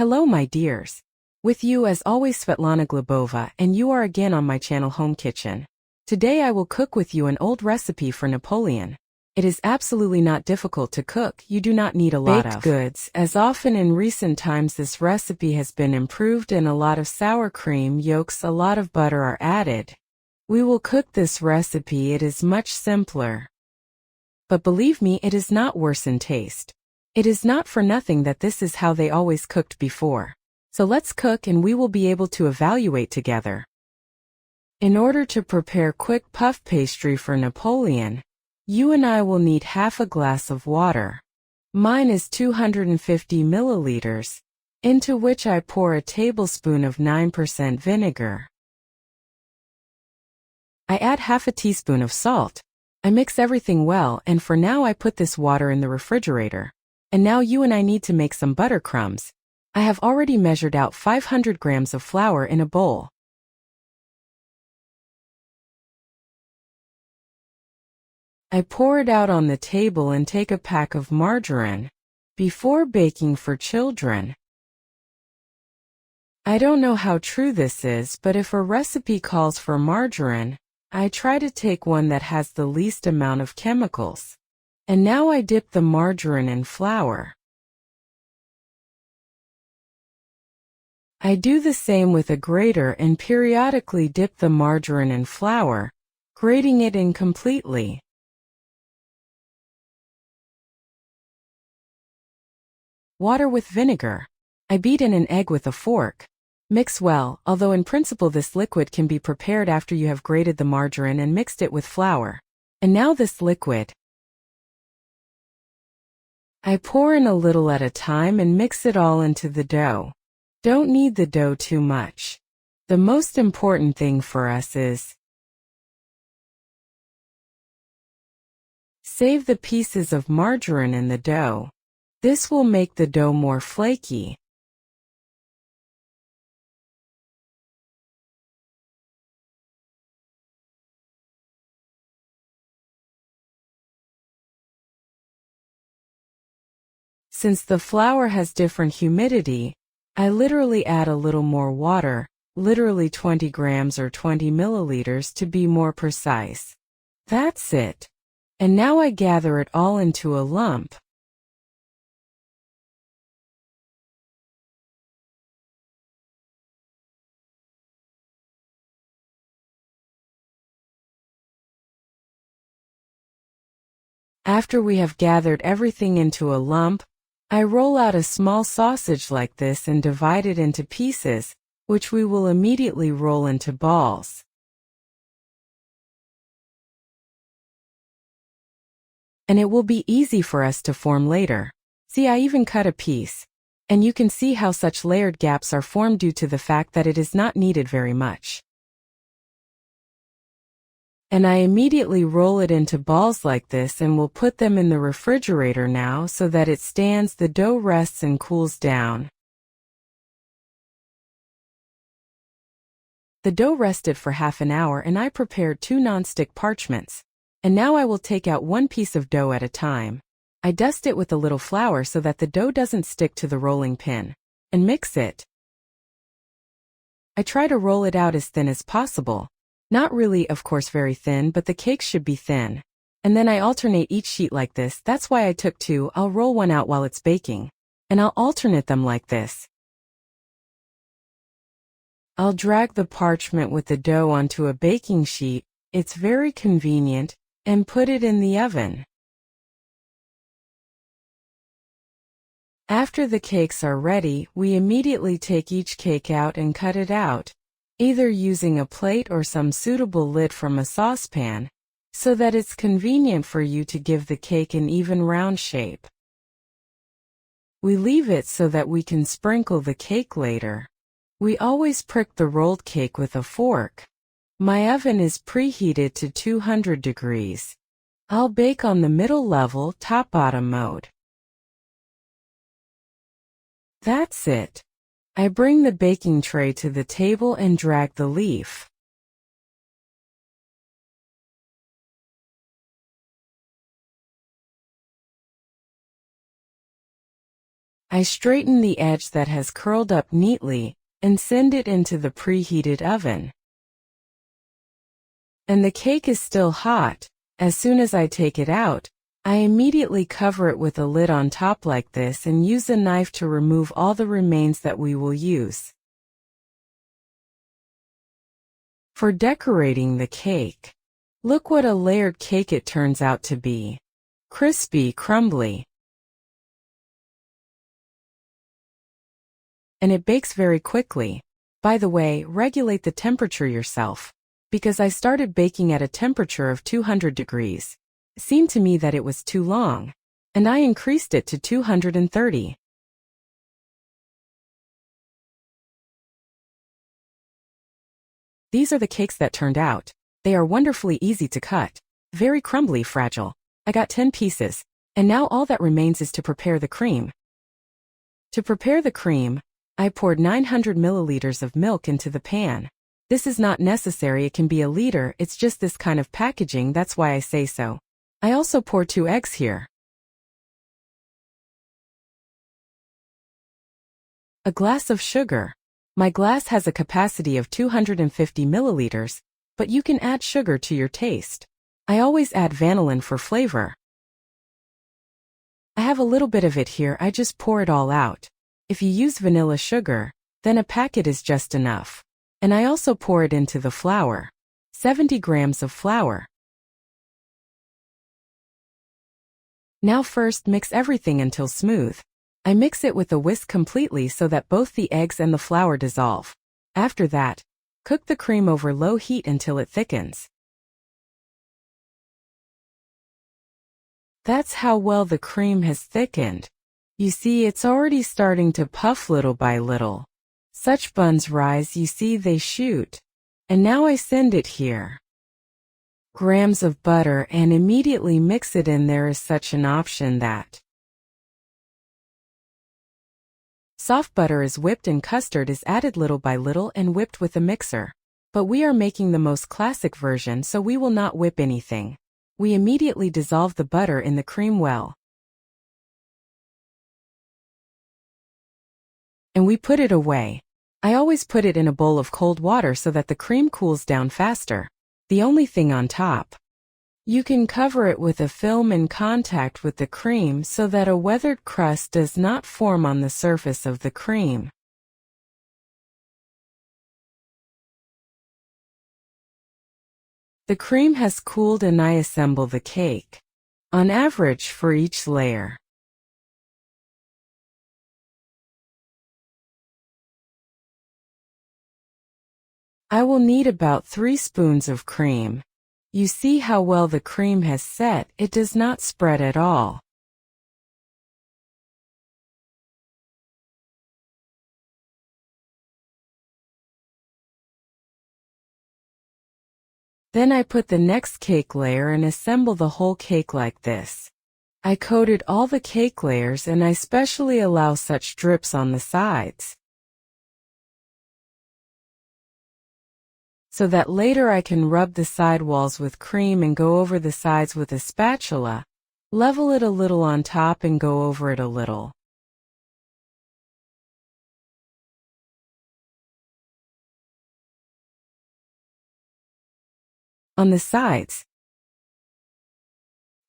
Hello my dears. With you as always Svetlana Glebova, and you are again on my channel Home Kitchen. Today I will cook with you an old recipe for Napoleon. It is absolutely not difficult to cook. You do not need a lot of baked goods. As often in recent times this recipe has been improved and a lot of sour cream yolks, a lot of butter are added. We will cook this recipe. It is much simpler. But believe me, it is not worse in taste. It is not for nothing that this is how they always cooked before. So let's cook and we will be able to evaluate together. In order to prepare quick puff pastry for Napoleon, you and I will need half a glass of water. Mine is 250 milliliters, into which I pour a tablespoon of 9% vinegar. I add half a teaspoon of salt. I mix everything well, and for now I put this water in the refrigerator. And now you and I need to make some butter crumbs. I have already measured out 500 grams of flour in a bowl. I pour it out on the table and take a pack of margarine. Before baking for children. I don't know how true this is, but if a recipe calls for margarine, I try to take one that has the least amount of chemicals. And now I dip the margarine in flour. I do the same with a grater and periodically dip the margarine in flour, grating it in completely. Water with vinegar. I beat in an egg with a fork. Mix well, although in principle this liquid can be prepared after you have grated the margarine and mixed it with flour. And now this liquid, I pour in a little at a time and mix it all into the dough. Don't knead the dough too much. The most important thing for us is save the pieces of margarine in the dough. This will make the dough more flaky. Since the flour has different humidity, I literally add a little more water, literally 20 grams or 20 milliliters to be more precise. That's it. And now I gather it all into a lump. After we have gathered everything into a lump, I roll out a small sausage like this and divide it into pieces, which we will immediately roll into balls. And it will be easy for us to form later. See, I even cut a piece. And you can see how such layered gaps are formed due to the fact that it is not kneaded very much. And I immediately roll it into balls like this and will put them in the refrigerator now so that it stands, the dough rests and cools down. The dough rested for half an hour and I prepared 2 non-stick parchments. And now I will take out one piece of dough at a time. I dust it with a little flour so that the dough doesn't stick to the rolling pin. And mix it. I try to roll it out as thin as possible. Not really, of course, very thin, but the cakes should be thin. And then I alternate each sheet like this. That's why I took 2. I'll roll one out while it's baking. And I'll alternate them like this. I'll drag the parchment with the dough onto a baking sheet. It's very convenient. And put it in the oven. After the cakes are ready, we immediately take each cake out and cut it out, either using a plate or some suitable lid from a saucepan, so that it's convenient for you to give the cake an even round shape. We leave it so that we can sprinkle the cake later. We always prick the rolled cake with a fork. My oven is preheated to 200 degrees. I'll bake on the middle level, top-bottom mode. That's it. I bring the baking tray to the table and drag the leaf. I straighten the edge that has curled up neatly and send it into the preheated oven. And the cake is still hot. As soon as I take it out, I immediately cover it with a lid on top like this and use a knife to remove all the remains that we will use. For decorating the cake, look what a layered cake it turns out to be. Crispy, crumbly. And it bakes very quickly. By the way, regulate the temperature yourself, because I started baking at a temperature of 200 degrees. It seemed to me that it was too long, and I increased it to 230. These are the cakes that turned out. They are wonderfully easy to cut, very crumbly, fragile. I got 10 pieces, and now all that remains is to prepare the cream. To prepare the cream, I poured 900 milliliters of milk into the pan. This is not necessary, it can be a liter, it's just this kind of packaging, that's why I say so. I also pour 2 eggs here. A glass of sugar. My glass has a capacity of 250 milliliters, but you can add sugar to your taste. I always add vanillin for flavor. I have a little bit of it here, I just pour it all out. If you use vanilla sugar, then a packet is just enough. And I also pour it into the flour. 70 grams of flour. Now first mix everything until smooth. I mix it with a whisk completely so that both the eggs and the flour dissolve. After that, cook the cream over low heat until it thickens. That's how well the cream has thickened. You see, it's already starting to puff little by little. Such buns rise, you see they shoot. And now I send it here. Grams of butter and immediately mix it in. There is such an option that soft butter is whipped and custard is added little by little and whipped with a mixer. But we are making the most classic version, so we will not whip anything. We immediately dissolve the butter in the cream well. And we put it away. I always put it in a bowl of cold water so that the cream cools down faster. The only thing on top, you can cover it with a film in contact with the cream so that a weathered crust does not form on the surface of the cream. The cream has cooled and I assemble the cake. On average for each layer. I will need about 3 spoons of cream. You see how well the cream has set, it does not spread at all. Then I put the next cake layer and assemble the whole cake like this. I coated all the cake layers and I specially allow such drips on the sides, so that later I can rub the side walls with cream and go over the sides with a spatula, level it a little on top and go over it a little. On the sides,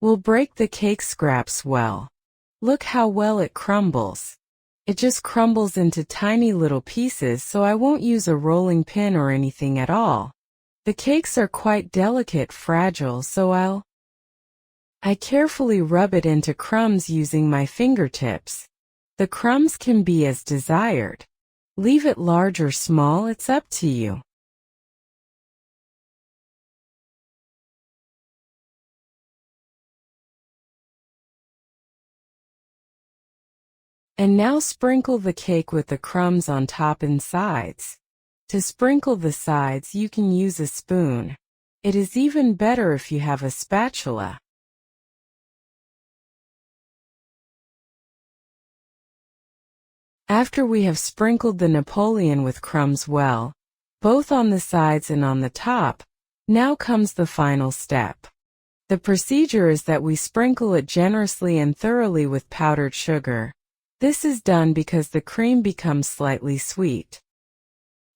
we'll break the cake scraps well. Look how well it crumbles. It just crumbles into tiny little pieces, so I won't use a rolling pin or anything at all. The cakes are quite delicate, fragile, so I carefully rub it into crumbs using my fingertips. The crumbs can be as desired. Leave it large or small, it's up to you. And now sprinkle the cake with the crumbs on top and sides. To sprinkle the sides, you can use a spoon. It is even better if you have a spatula. After we have sprinkled the Napoleon with crumbs well, both on the sides and on the top, now comes the final step. The procedure is that we sprinkle it generously and thoroughly with powdered sugar. This is done because the cream becomes slightly sweet.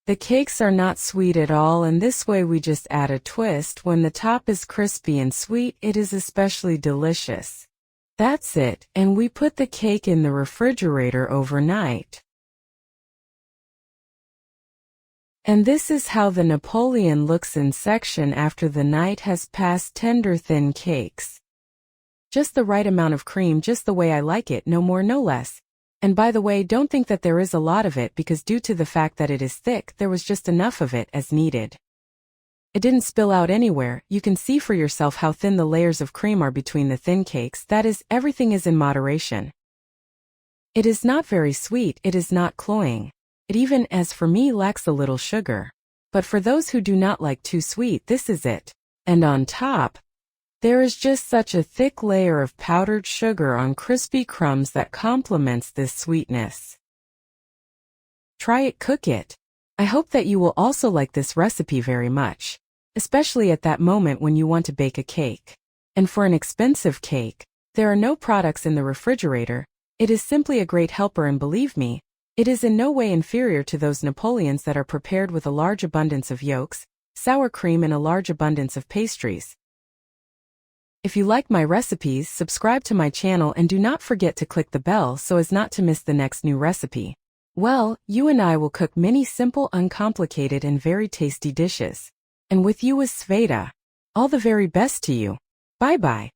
The cakes are not sweet at all, and this way we just add a twist. When the top is crispy and sweet, it is especially delicious. That's it, and we put the cake in the refrigerator overnight. And this is how the Napoleon looks in section after the night has passed. Tender thin cakes. Just the right amount of cream, just the way I like it, no more no less. And by the way, don't think that there is a lot of it, because due to the fact that it is thick, there was just enough of it as needed. It didn't spill out anywhere. You can see for yourself how thin the layers of cream are between the thin cakes. That is, everything is in moderation. It is not very sweet, it is not cloying. It even, as for me, lacks a little sugar. But for those who do not like too sweet, this is it. And on top, there is just such a thick layer of powdered sugar on crispy crumbs that complements this sweetness. Try it, cook it. I hope that you will also like this recipe very much, especially at that moment when you want to bake a cake. And for an expensive cake, there are no products in the refrigerator. It is simply a great helper, and believe me, it is in no way inferior to those Napoleons that are prepared with a large abundance of yolks, sour cream, and a large abundance of pastries. If you like my recipes, subscribe to my channel and do not forget to click the bell so as not to miss the next new recipe. Well, you and I will cook many simple, uncomplicated, and very tasty dishes. And with you is Sveta. All the very best to you. Bye-bye.